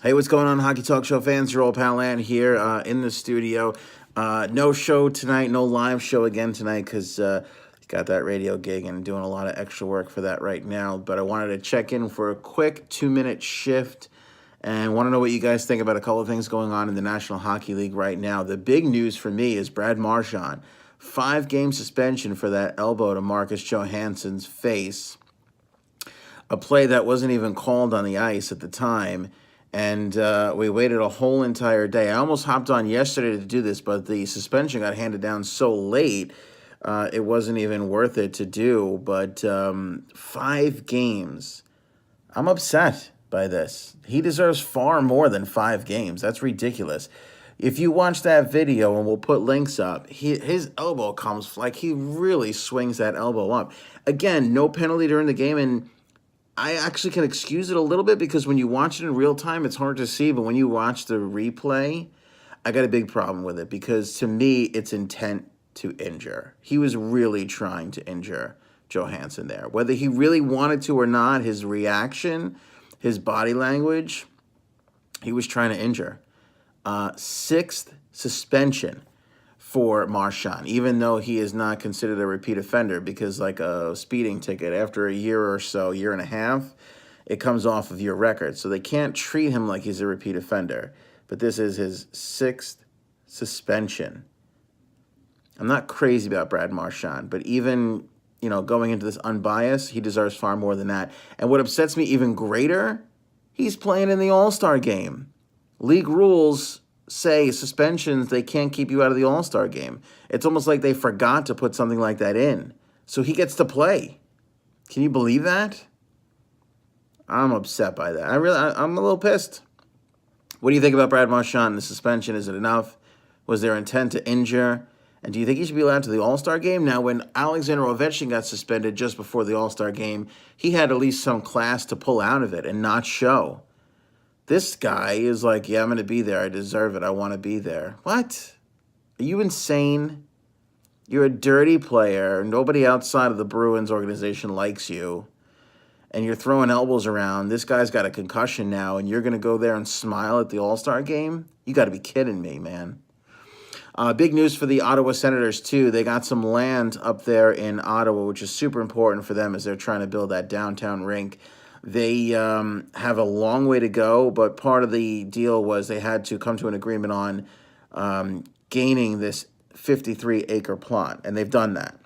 Hey, what's going on, Hockey Talk Show fans? Your old pal Ant here in the studio. No show tonight, no live show again tonight because got that radio gig and doing a lot of extra work for that right now. But I wanted to check in for a quick 2-minute shift and want to know what you guys think about a couple of things going on in the National Hockey League right now. The big news for me is Brad Marchand. 5-game suspension for that elbow to Marcus Johansson's face. A play that wasn't even called on the ice at the time. And we waited a whole entire day. I almost hopped on yesterday to do this, but the suspension got handed down so late, it wasn't even worth it to do. But 5 games. I'm upset by this. He deserves far more than 5 games. That's ridiculous. If you watch that video, and we'll put links up, his elbow comes, like he really swings that elbow up. Again, no penalty during the game, and I actually can excuse it a little bit because when you watch it in real time, it's hard to see. But when you watch the replay, I got a big problem with it because to me, it's intent to injure. He was really trying to injure Johansson there. Whether he really wanted to or not, his reaction, his body language, he was trying to injure. 6th suspension for Marchand, even though he is not considered a repeat offender, because like a speeding ticket, after a year or so, year and a half, it comes off of your record. So they can't treat him like he's a repeat offender. But this is his 6th suspension. I'm not crazy about Brad Marchand, but even, going into this unbiased, he deserves far more than that. And what upsets me even greater, he's playing in the All-Star game. League rules say suspensions, they can't keep you out of the All-Star game. It's almost like they forgot to put something like that in. So he gets to play. Can you believe that? I'm upset by that. I'm a little pissed. What do you think about Brad Marchand? The suspension, is it enough? Was there intent to injure? And do you think he should be allowed to the All-Star game? Now, when Alexander Ovechkin got suspended just before the All-Star game, he had at least some class to pull out of it and not show. This guy is like, yeah, I'm going to be there. I deserve it. I want to be there. What? Are you insane? You're a dirty player. Nobody outside of the Bruins organization likes you. And you're throwing elbows around. This guy's got a concussion now, and you're going to go there and smile at the All-Star game? You got to be kidding me, man. Big news for the Ottawa Senators, too. They got some land up there in Ottawa, which is super important for them as they're trying to build that downtown rink. They have a long way to go, but part of the deal was they had to come to an agreement on gaining this 53-acre plot, and they've done that.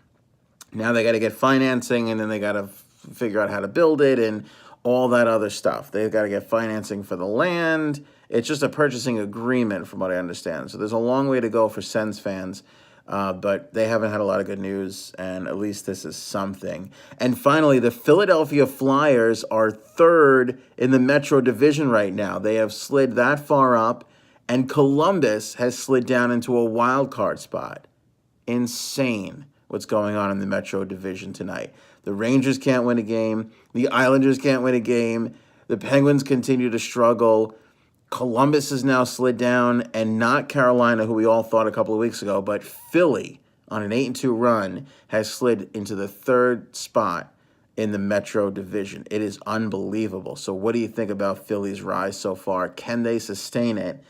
Now they got to get financing, and then they got to figure out how to build it and all that other stuff. They've got to get financing for the land. It's just a purchasing agreement from what I understand. So there's a long way to go for Sens fans. But they haven't had a lot of good news, and at least this is something. And finally, the Philadelphia Flyers are 3rd in the Metro Division right now. They have slid that far up, and Columbus has slid down into a wild card spot. Insane what's going on in the Metro Division tonight. The Rangers can't win a game. The Islanders can't win a game. The Penguins continue to struggle. Columbus is now slid down, and not Carolina, who we all thought a couple of weeks ago, but Philly, on an 8-2 run, has slid into the 3rd spot in the Metro Division. It is unbelievable. So what do you think about Philly's rise so far? Can they sustain it?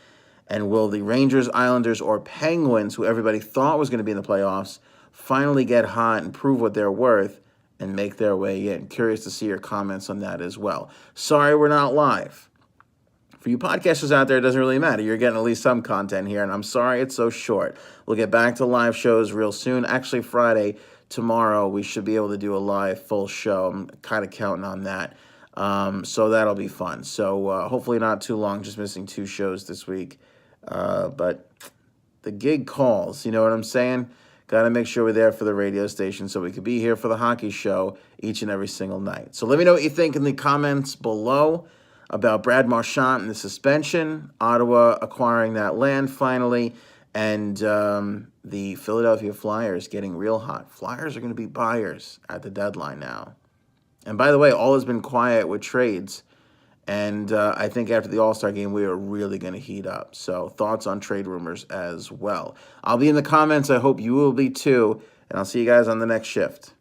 And will the Rangers, Islanders, or Penguins, who everybody thought was going to be in the playoffs, finally get hot and prove what they're worth and make their way in? Curious to see your comments on that as well. Sorry we're not live. For you podcasters out there, it doesn't really matter. You're getting at least some content here, and I'm sorry it's so short. We'll get back to live shows real soon. Actually, Friday, tomorrow, we should be able to do a live full show. I'm kind of counting on that. So that'll be fun. So hopefully not too long, just missing 2 shows this week. But the gig calls, you know what I'm saying? Got to make sure we're there for the radio station so we could be here for the hockey show each and every single night. So let me know what you think in the comments below about Brad Marchand and the suspension, Ottawa acquiring that land finally, and the Philadelphia Flyers getting real hot. Flyers are going to be buyers at the deadline now. And by the way, all has been quiet with trades. And I think after the All-Star game, we are really going to heat up. So thoughts on trade rumors as well. I'll be in the comments. I hope you will be too. And I'll see you guys on the next shift.